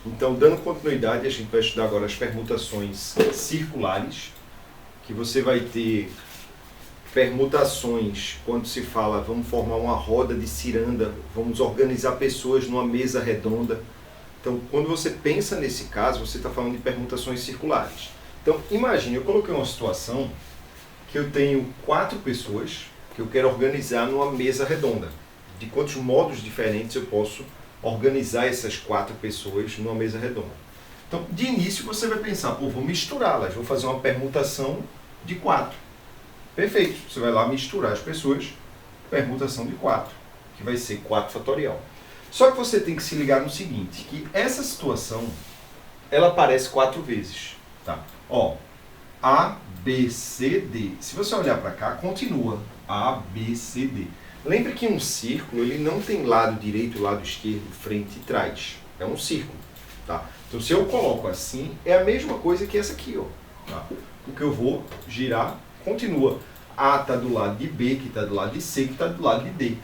Então, dando continuidade, a gente vai estudar agora as permutações circulares, que você vai ter permutações quando se fala, vamos formar uma roda de ciranda, vamos organizar pessoas numa mesa redonda. Então, quando você pensa nesse caso, você está falando de permutações circulares. Então, imagine, eu coloquei uma situação que eu tenho 4 pessoas que eu quero organizar numa mesa redonda. De quantos modos diferentes eu posso organizar essas 4 pessoas numa mesa redonda. Então, de início, você vai pensar, pô, vou misturá-las, vou fazer uma permutação de 4. Perfeito, você vai lá misturar as pessoas, permutação de 4, que vai ser 4 fatorial. Só que você tem que se ligar no seguinte, que essa situação, ela aparece 4 vezes. Tá? Ó, A, B, C, D. Se você olhar para cá, continua A, B, C, D. Lembre que um círculo, ele não tem lado direito, lado esquerdo, frente e trás. É um círculo. Tá? Então, se eu coloco assim, é a mesma coisa que essa aqui. Ó, tá? O que eu vou girar, continua. A está do lado de B, que está do lado de C, que está do lado de D.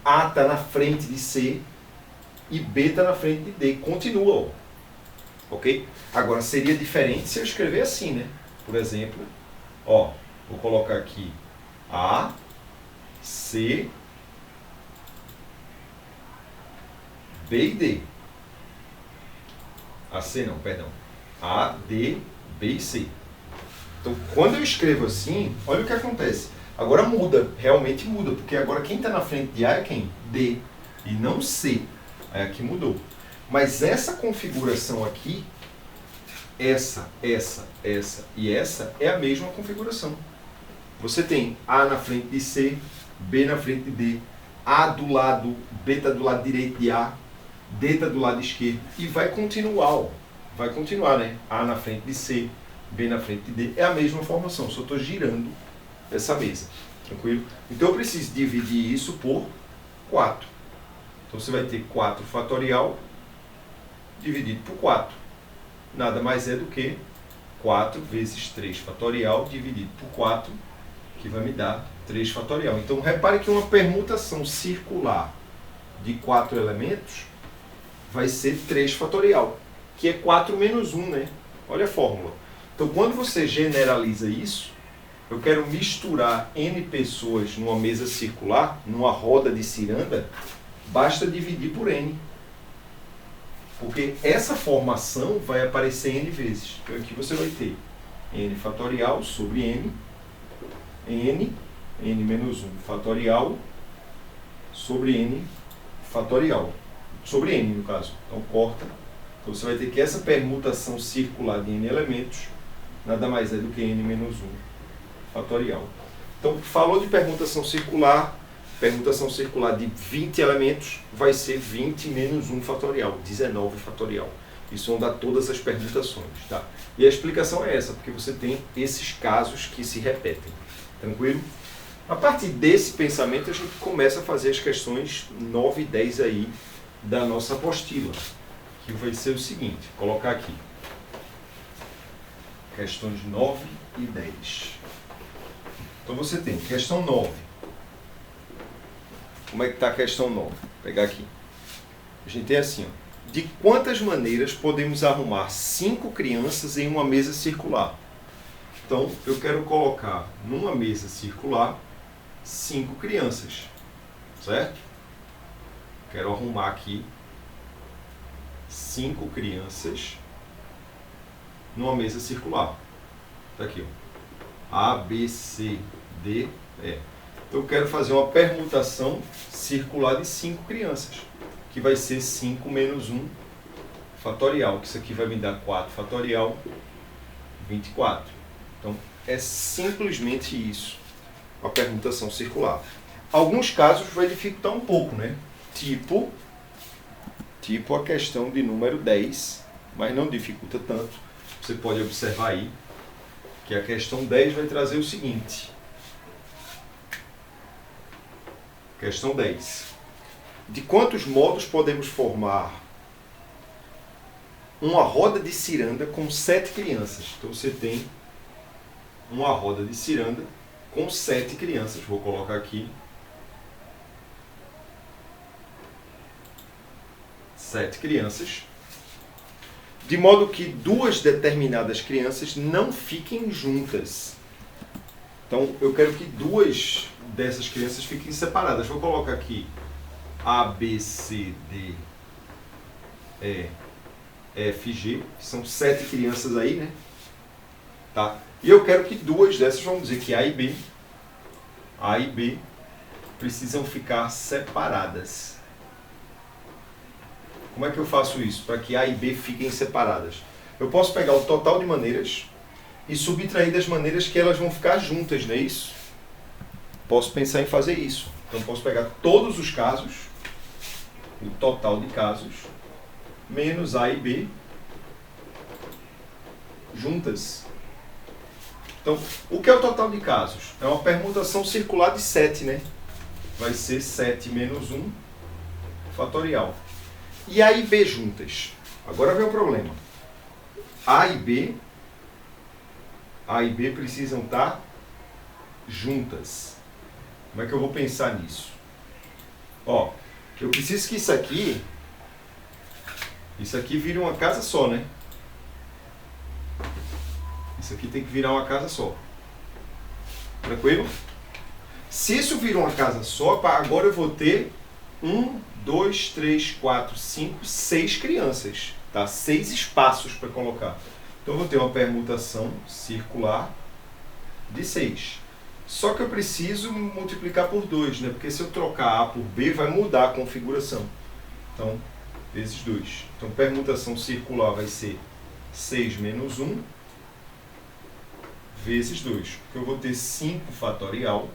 A está na frente de C e B está na frente de D. Continua. Ó. Ok? Agora, seria diferente se eu escrever assim, né? Por exemplo, ó, vou colocar aqui A, C, B e D. A, C não, perdão. A, D, B e C. Então, quando eu escrevo assim, olha o que acontece. Agora muda, realmente muda, porque agora quem está na frente de A é quem? D, e não C. Aí aqui mudou. Mas essa configuração aqui, essa e essa é a mesma configuração. Você tem A na frente de C, B na frente de D, A do lado, B está do lado direito de A, D está do lado esquerdo, e vai continuar, ó. Vai continuar, né? A na frente de C, B na frente de D, é a mesma formação, só estou girando essa mesa, tranquilo? Então eu preciso dividir isso por 4. Então você vai ter 4 fatorial dividido por 4. Nada mais é do que 4 vezes 3 fatorial dividido por 4, que vai me dar 3 fatorial. Então repare que uma permutação circular de 4 elementos vai ser 3 fatorial, que é 4 menos 1, né? Olha a fórmula. Então, quando você generaliza isso, eu quero misturar N pessoas numa mesa circular, numa roda de ciranda, basta dividir por N. Porque essa formação vai aparecer N vezes. Então, aqui você vai ter N fatorial sobre N, N menos 1 fatorial sobre N fatorial. Sobre N, no caso. Então, corta. Então, você vai ter que essa permutação circular de N elementos nada mais é do que N menos 1 fatorial. Então, falou de permutação circular de 20 elementos vai ser 20 menos 1 fatorial, 19 fatorial. Isso vão dar todas as permutações. Tá? E a explicação é essa, porque você tem esses casos que se repetem. Tranquilo? A partir desse pensamento, a gente começa a fazer as questões 9 e 10 aí da nossa apostila, que vai ser o seguinte, vou colocar aqui. Questões 9 e 10. Então você tem questão 9. Como é que está a questão 9? Vou pegar aqui. A gente tem assim, ó. De quantas maneiras podemos arrumar 5 crianças em uma mesa circular? Então, eu quero colocar numa mesa circular 5 crianças. Certo? Quero arrumar aqui 5 crianças numa mesa circular. Está aqui, ó. A, B, C, D, E. Então eu quero fazer uma permutação circular de 5 crianças, que vai ser 5 menos 1 fatorial, que isso aqui vai me dar 4 fatorial, 24. Então é simplesmente isso, a permutação circular. Alguns casos vai dificultar um pouco, né? Tipo a questão de número 10, mas não dificulta tanto. Você pode observar aí que a questão 10 vai trazer o seguinte. Questão 10. De quantos modos podemos formar uma roda de ciranda com 7 crianças? Então você tem uma roda de ciranda com 7 crianças. Vou colocar aqui 7 crianças. de modo que duas determinadas crianças não fiquem juntas. Então, eu quero que duas dessas crianças fiquem separadas. Vou colocar aqui A, B, C, D, E, F, G. São 7 crianças aí, né? Tá? E eu quero que duas dessas, vamos dizer que A e B, precisam ficar separadas. Como é que eu faço isso para que A e B fiquem separadas? Eu posso pegar o total de maneiras e subtrair das maneiras que elas vão ficar juntas, não é isso? Posso pensar em fazer isso. Então, posso pegar todos os casos, o total de casos, menos A e B, juntas. Então, o que é o total de casos? É uma permutação circular de 7, né? Vai ser 7 menos 1 fatorial. E A e B juntas. Agora vem o problema. A e B precisam estar juntas. Como é que eu vou pensar nisso? Ó, eu preciso que isso aqui vire uma casa só, né? Isso aqui tem que virar uma casa só. Tranquilo? Se isso vira uma casa só, agora eu vou ter 1, 2, 3, 4, 5, 6 crianças. Tá? 6 espaços para colocar. Então eu vou ter uma permutação circular de 6. Só que eu preciso multiplicar por 2, né? Porque se eu trocar A por B, vai mudar a configuração. Então, vezes 2. Então, permutação circular vai ser 6 menos 1 vezes 2. Porque eu vou ter 5 fatorial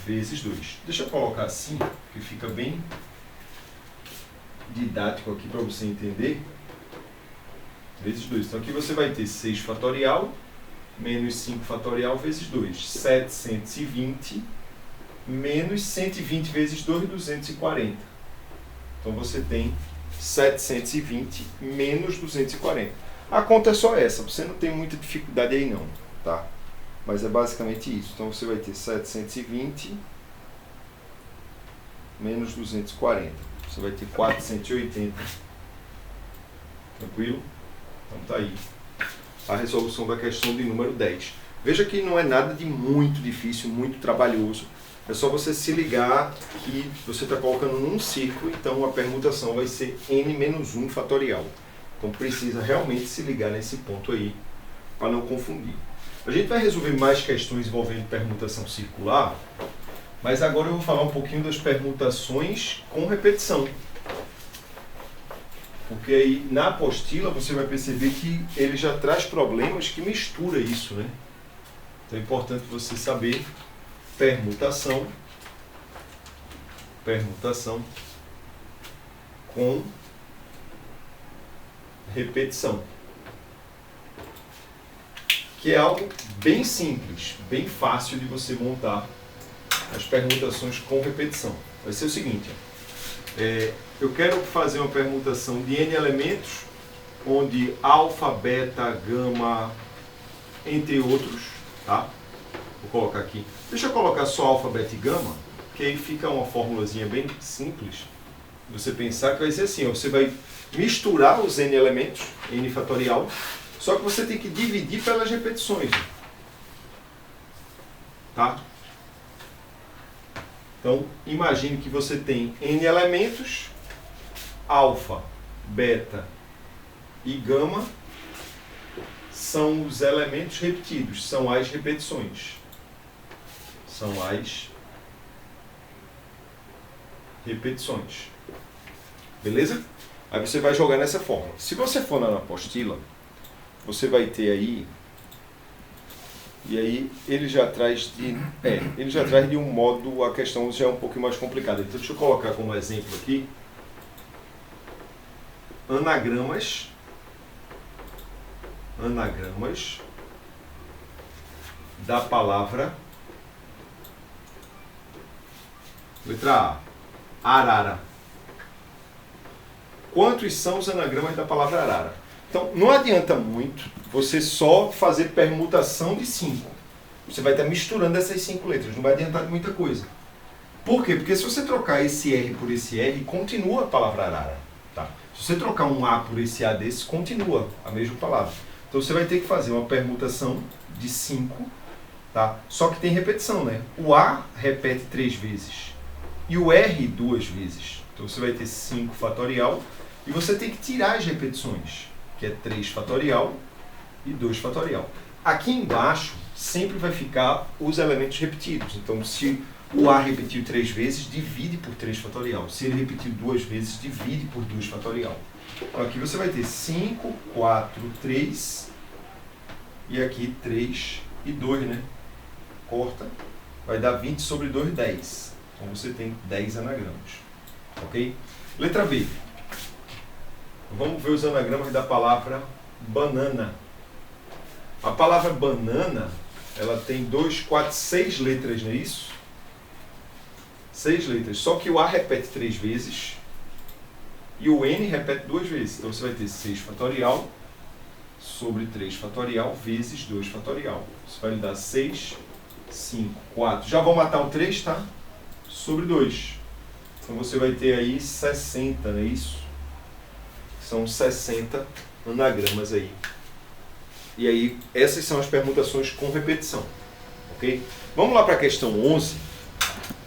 vezes 2. Deixa eu colocar assim, que fica bem didático aqui para você entender. Vezes 2. Então, aqui você vai ter 6 fatorial menos 5 fatorial vezes 2. 720 menos 120 vezes 2, 240. Então, você tem 720 menos 240. A conta é só essa. Você não tem muita dificuldade aí não, tá? Mas é basicamente isso. Então, você vai ter 720 menos 240. Você vai ter 480. Tranquilo? Então, tá aí a resolução da questão de número 10. Veja que não é nada de muito difícil, muito trabalhoso. É só você se ligar que você está colocando num círculo, então a permutação vai ser n menos 1 fatorial. Então precisa realmente se ligar nesse ponto aí, para não confundir. A gente vai resolver mais questões envolvendo permutação circular, mas agora eu vou falar um pouquinho das permutações com repetição. Porque aí na apostila você vai perceber que ele já traz problemas que mistura isso, né? Então é importante você saber permutação com repetição. Que é algo bem simples, bem fácil de você montar as permutações com repetição. Vai ser o seguinte, eu quero fazer uma permutação de n elementos, onde alfa, beta, gama, entre outros, tá? Vou colocar aqui. Deixa eu colocar só alfa, beta e gama, que aí fica uma formulazinha bem simples. Você pensar que vai ser assim, ó, você vai misturar os n elementos, n fatorial, só que você tem que dividir pelas repetições. Tá? Então, imagine que você tem n elementos, alfa, beta e gama são os elementos repetidos, são as repetições. São as repetições. Beleza? Aí você vai jogar nessa forma. Se você for na apostila, você vai ter aí, e aí ele já traz de um modo, a questão já é um pouco mais complicada. Então deixa eu colocar como exemplo aqui anagramas da palavra letra A, arara. Quantos são os anagramas da palavra arara? Então, não adianta muito você só fazer permutação de 5. Você vai estar misturando essas 5 letras, não vai adiantar muita coisa. Por quê? Porque se você trocar esse R por esse R, continua a palavra arara. Tá? Se você trocar um A por esse A desse, continua a mesma palavra. Então você vai ter que fazer uma permutação de 5, tá? Só que tem repetição, né? O A repete 3 vezes e o R 2 vezes. Então você vai ter 5 fatorial e você tem que tirar as repetições, que é 3 fatorial e 2 fatorial. Aqui embaixo sempre vai ficar os elementos repetidos. Então se o A repetiu 3 vezes, divide por 3 fatorial. Se ele repetiu 2 vezes, divide por 2 fatorial. Então aqui você vai ter 5, 4, 3 e aqui 3 e 2, né? Corta, vai dar 20 sobre 2, 10. Então você tem 10 anagramas. Ok? Letra B. Vamos ver os anagramas da palavra banana. A palavra banana, ela tem 2, 4, 6 letras, não é isso? 6 letras. Só que o A repete 3 vezes e o N repete 2 vezes. Então você vai ter 6 fatorial sobre 3 fatorial vezes 2 fatorial. Isso vai lhe dar 6, 5, 4. Já vou matar o 3, tá? Sobre 2. Então você vai ter aí 60, não é isso? São 60 anagramas aí. E aí, essas são as permutações com repetição. Ok? Vamos lá para a questão 11,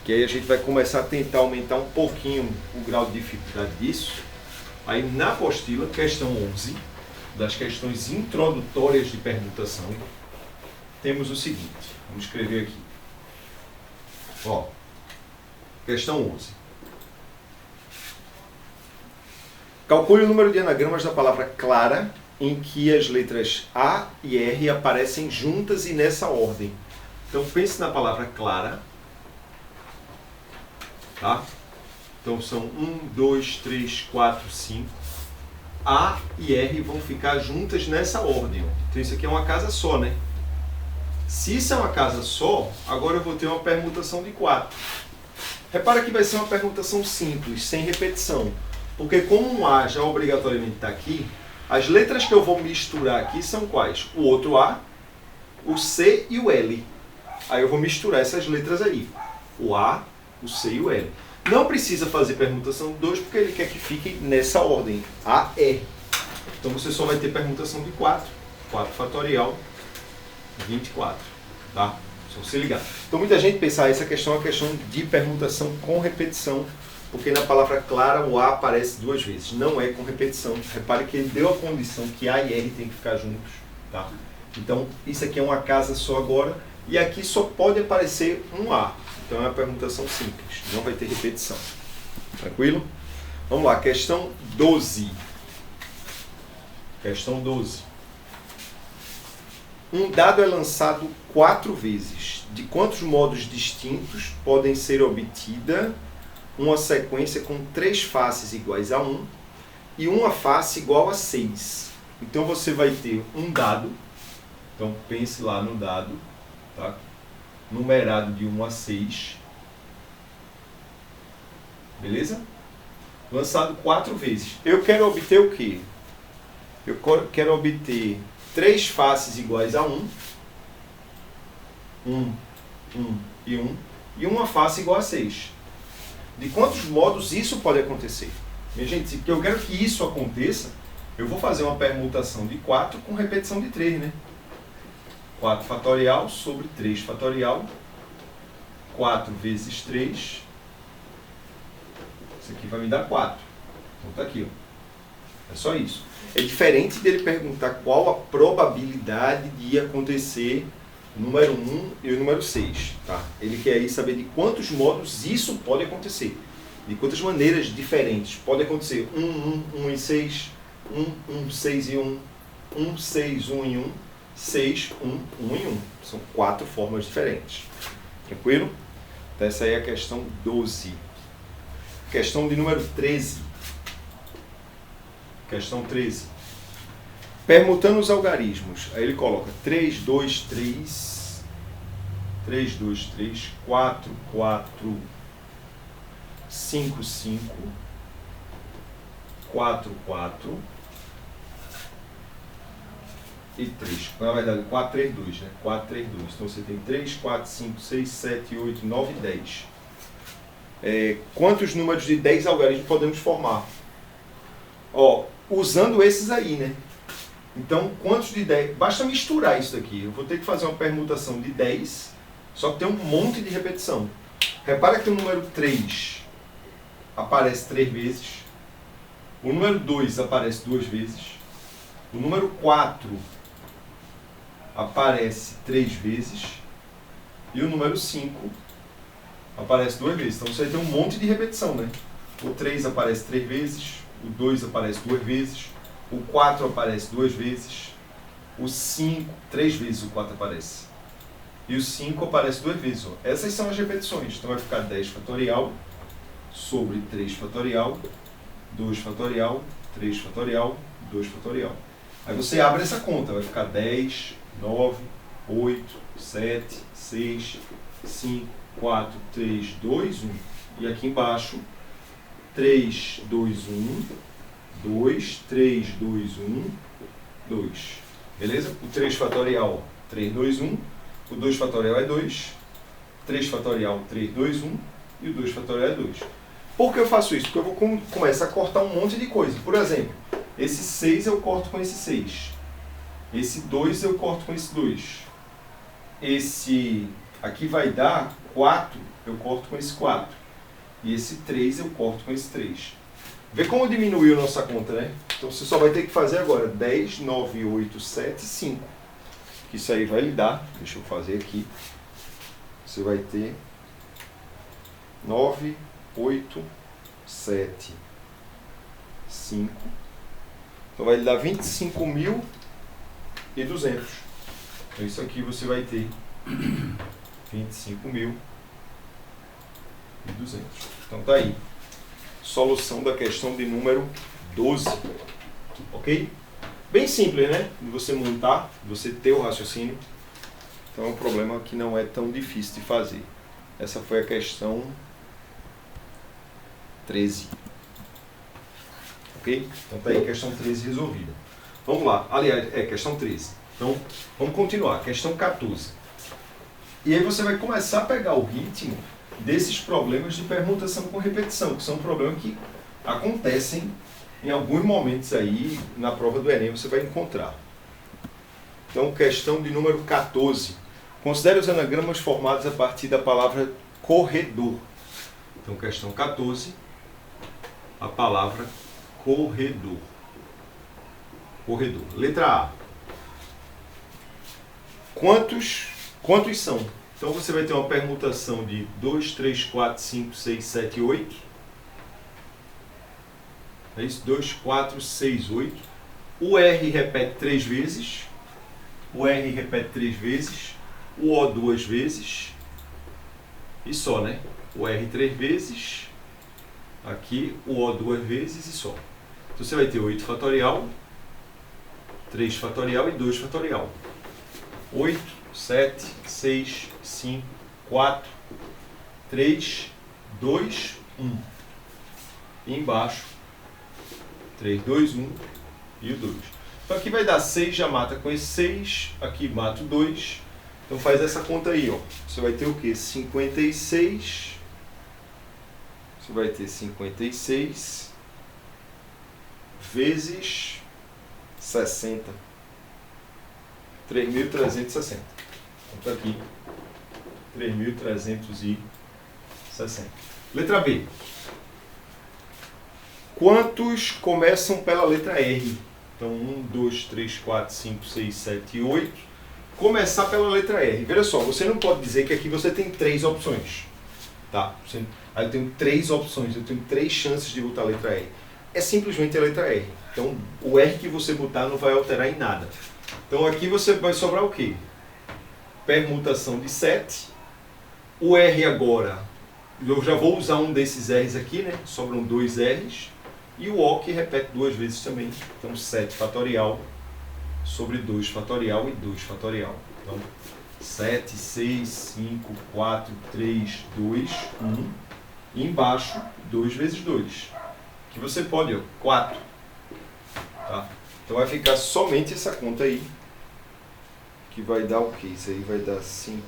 que aí a gente vai começar a tentar aumentar um pouquinho o grau de dificuldade disso. Aí na apostila, questão 11, das questões introdutórias de permutação, temos o seguinte. Vamos escrever aqui. Ó, questão 11. Calcule o número de anagramas da palavra clara em que as letras A e R aparecem juntas e nessa ordem. Então pense na palavra clara. Tá? Então são 1, 2, 3, 4, 5. A e R vão ficar juntas nessa ordem. Então isso aqui é uma casa só, né? Se isso é uma casa só, agora eu vou ter uma permutação de 4. Repara que vai ser uma permutação simples, sem repetição. Porque como um A já obrigatoriamente está aqui, as letras que eu vou misturar aqui são quais? O outro A, o C e o L. Aí eu vou misturar essas letras aí. O A, o C e o L. Não precisa fazer permutação de 2 porque ele quer que fique nessa ordem. A, R. Então você só vai ter permutação de 4. 4 fatorial, 24. Tá? Só se ligar. Então muita gente pensa, essa questão é uma questão de permutação com repetição. Porque na palavra clara o A aparece 2 vezes. Não é com repetição. Repare que ele deu a condição que A e R tem que ficar juntos. Tá? Então, isso aqui é uma casa só agora. E aqui só pode aparecer um A. Então é uma permutação simples. Não vai ter repetição. Tranquilo? Vamos lá. Questão 12. Questão 12. Um dado é lançado 4 vezes. De quantos modos distintos podem ser obtida uma sequência com 3 faces iguais a 1 e uma face igual a 6. Então você vai ter um dado, então pense lá no dado, tá? Numerado de 1 a 6, beleza? Lançado 4 vezes. Eu quero obter o quê? Eu quero obter 3 faces iguais a 1, 1 e 1, e uma face igual a 6. De quantos modos isso pode acontecer? Minha gente, se eu quero que isso aconteça, eu vou fazer uma permutação de 4 com repetição de 3, né? 4 fatorial sobre 3 fatorial. 4 vezes 3. Isso aqui vai me dar 4. Então tá aqui, ó. É só isso. É diferente dele perguntar qual a probabilidade de acontecer o número 1 e o número 6. Tá? Ele quer aí saber de quantos modos isso pode acontecer. De quantas maneiras diferentes. Pode acontecer 1 e 6, 1, 6 e 1, 1, 6, 1 e 1, 6, 1, 1 e 1. São 4 formas diferentes. Tranquilo? Então essa aí é a questão 12. Questão de número 13. Questão 13. Permutando os algarismos. Aí ele coloca 3, 2, 3, 3, 2, 3, 4, 4, 5, 5, 4, 4 e 3. Na verdade, 4, 3, 2, né? 4, 3, 2. Então você tem 3, 4, 5, 6, 7, 8, 9 e 10. Quantos números de 10 algarismos podemos formar? Ó, usando esses aí, né? Então, quantos de 10? Basta misturar isso daqui. Eu vou ter que fazer uma permutação de 10, só que tem um monte de repetição. Repara que o número 3 aparece 3 vezes. O número 2 aparece 2 vezes. O número 4 aparece 3 vezes. E o número 5 aparece 2 vezes. Então, você vai ter um monte de repetição, né? O 3 aparece 3 vezes. O 2 aparece 2 vezes. O 4 aparece 2 vezes. O 5, 3 vezes o 4 aparece. E o 5 aparece 2 vezes. Ó. Essas são as repetições. Então vai ficar 10 fatorial sobre 3 fatorial, 2 fatorial, 3 fatorial, 2 fatorial. Aí você abre essa conta. Vai ficar 10, 9, 8, 7, 6, 5, 4, 3, 2, 1. E aqui embaixo, 3, 2, 1, 2, 3, 2, 1, 2. Beleza? O 3 fatorial, 3, 2, 1. O 2 fatorial é 2. 3 fatorial, 3, 2, 1. E o 2 fatorial é 2. Por que eu faço isso? Porque eu vou começar a cortar um monte de coisa. Por exemplo, esse 6 eu corto com esse 6. Esse 2 eu corto com esse 2. Esse aqui vai dar 4, eu corto com esse 4. E esse 3 eu corto com esse 3. Vê como diminuiu nossa conta, né? Então você só vai ter que fazer agora 10, 9, 8, 7, 5. Isso aí vai lhe dar, deixa eu fazer aqui. Você vai ter 9, 8, 7, 5. Então vai lhe dar 25.200. Então isso aqui você vai ter 25.200. Então tá aí. Solução da questão de número 12. Ok? Bem simples, né? De você montar, de você ter o raciocínio. Então é um problema que não é tão difícil de fazer. Essa foi a questão 13. Ok? Então tá aí a questão 13 resolvida. Vamos lá. Aliás, é questão 13. Então, vamos continuar. Questão 14. E aí você vai começar a pegar o ritmo desses problemas de permutação com repetição, que são problemas que acontecem em alguns momentos aí na prova do Enem, você vai encontrar. Então, questão de número 14. Considere os anagramas formados a partir da palavra corredor. Então, questão 14, a palavra corredor. Corredor. Letra A. Quantos são? Então você vai ter uma permutação de 2, 3, 4, 5, 6, 7, 8. É isso? 2, 4, 6, 8. O R repete 3 vezes. O R repete 3 vezes. O O 2 vezes. E só, né? O R 3 vezes. Aqui o O 2 vezes e só. Então você vai ter 8 fatorial, 3 fatorial e 2 fatorial. 8, 7, 6, 5, 4, 3, 2, 1. E embaixo, 3, 2, 1 e o 2. Então aqui vai dar 6, já mata com esse 6. Aqui mata o 2. Então faz essa conta aí, ó. Você vai ter o quê? 56. Você vai ter 56 vezes 60. 3.360. Então tá aqui. 3.360. Letra B. Quantos começam pela letra R? Então 1, 2, 3, 4, 5, 6, 7 e 8. Começar pela letra R. Veja só, você não pode dizer que aqui você tem 3 opções. Tá? Aí eu tenho 3 opções, eu tenho 3 chances de botar a letra R. É simplesmente a letra R. Então o R que você botar não vai alterar em nada. Então aqui você vai sobrar o quê? Permutação de 7. O R agora, eu já vou usar um desses R's aqui, né? Sobram 2 R's. E o O que repete 2 vezes também. Então 7 fatorial sobre 2 fatorial e 2 fatorial. Então 7, 6, 5, 4, 3, 2, 1. E embaixo 2 vezes 2. Que você pode, ó, 4. Tá? Então vai ficar somente essa conta aí. Que vai dar o quê? Isso aí vai dar 5.000.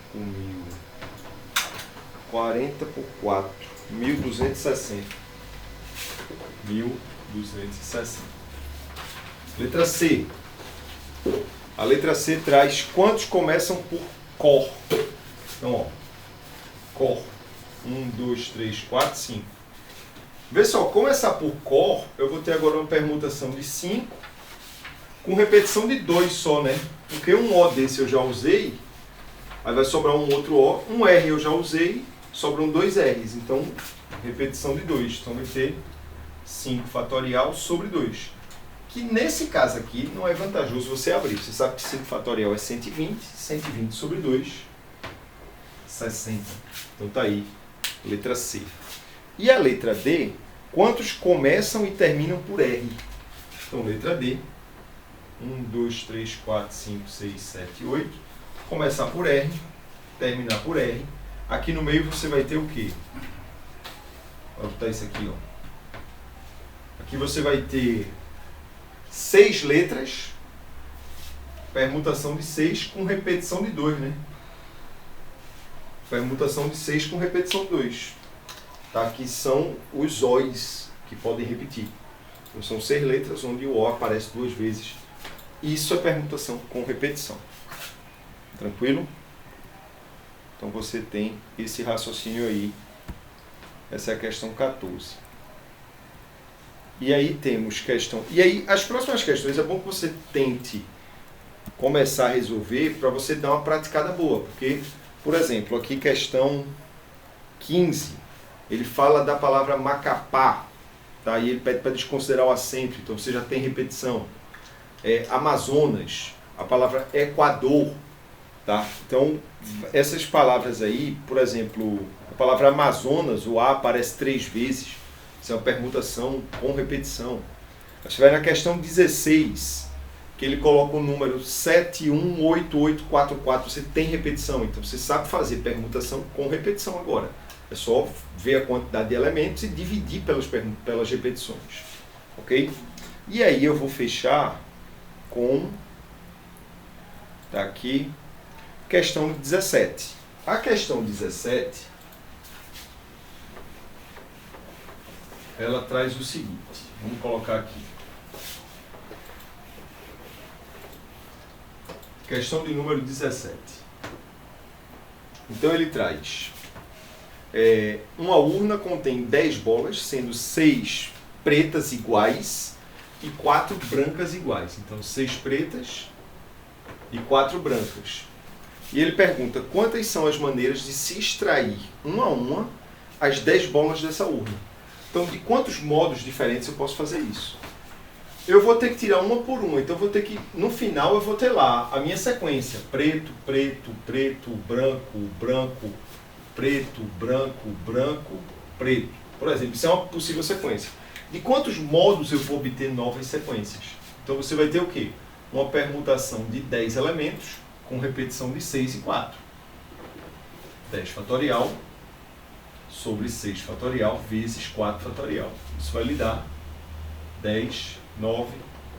40 por 4. 1.260. 1.260. 260. Letra C. A letra C traz quantos começam por cor. Então, ó, cor. 1, 2, 3, 4, 5. Vê só, começar por cor, eu vou ter agora uma permutação de 5 com repetição de 2 só, né? Porque um O desse eu já usei, aí vai sobrar um outro O, um R eu já usei, sobram 2 R's. Então, repetição de 2. Então vai ter 5 fatorial sobre 2. Que nesse caso aqui não é vantajoso você abrir. Você sabe que 5 fatorial é 120, 120 sobre 2, 60. Então tá aí, letra C. E a letra D, quantos começam e terminam por R? Então, letra D, 1, 2, 3, 4, 5, 6, 7, 8. Começar por R, terminar por R. Aqui no meio você vai ter o quê? Vou botar isso aqui, ó. Aqui você vai ter 6 letras, permutação de 6 com repetição de 2, né? Permutação de 6 com repetição de 2. Tá? Aqui são os O's que podem repetir. Então, são 6 letras onde o O aparece 2 vezes. Isso é permutação com repetição. Tranquilo? Então você tem esse raciocínio aí. Essa é a questão 14. E aí temos questão... E aí, as próximas questões, é bom que você tente começar a resolver para você dar uma praticada boa. Porque, por exemplo, aqui questão 15, ele fala da palavra Macapá, tá? E ele pede para desconsiderar o acento, então você já tem repetição. Amazonas, a palavra Equador, tá? Então, essas palavras aí, por exemplo, a palavra Amazonas, o A aparece 3 vezes. Isso é uma permutação com repetição. Você vai na questão 16, que ele coloca o número 718844. Você tem repetição, então você sabe fazer permutação com repetição agora. É só ver a quantidade de elementos e dividir pelas repetições. Ok? E aí eu vou fechar com... Tá aqui. Questão 17. A questão 17... ela traz o seguinte, vamos colocar aqui. Questão de número 17. Então ele traz, uma urna contém 10 bolas, sendo 6 pretas iguais e 4 brancas iguais. Então 6 pretas e 4 brancas. E ele pergunta quantas são as maneiras de se extrair uma a uma as 10 bolas dessa urna. Então, de quantos modos diferentes eu posso fazer isso? Eu vou ter que tirar uma por uma. Então, eu vou ter que, no final, eu vou ter lá a minha sequência. Preto, preto, preto, branco, branco, preto, branco, branco, preto. Por exemplo, isso é uma possível sequência. De quantos modos eu vou obter novas sequências? Então, você vai ter o quê? Uma permutação de 10 elementos com repetição de 6 e 4. 10 fatorial sobre 6 fatorial vezes 4 fatorial. Isso vai lhe dar 10, 9,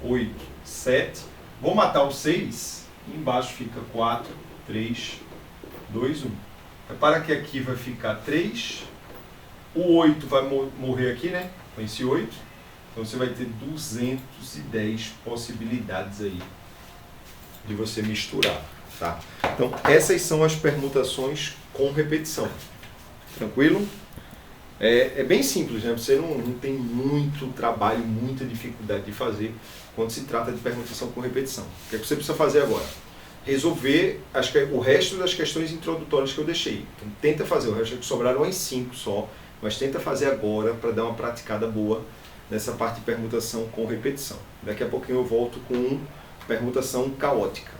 8, 7. Vou matar o 6, e embaixo fica 4, 3, 2, 1. Repara que aqui vai ficar 3, o 8 vai morrer aqui, né? Com esse 8. Então você vai ter 210 possibilidades aí de você misturar, tá? Então essas são as permutações com repetição. Tranquilo? É bem simples, né? Você não tem muito trabalho, muita dificuldade de fazer quando se trata de permutação com repetição. O que é que você precisa fazer agora? Resolver o resto das questões introdutórias que eu deixei. Então, tenta fazer, o resto que sobraram em 5 só, mas tenta fazer agora para dar uma praticada boa nessa parte de permutação com repetição. Daqui a pouquinho eu volto com permutação caótica.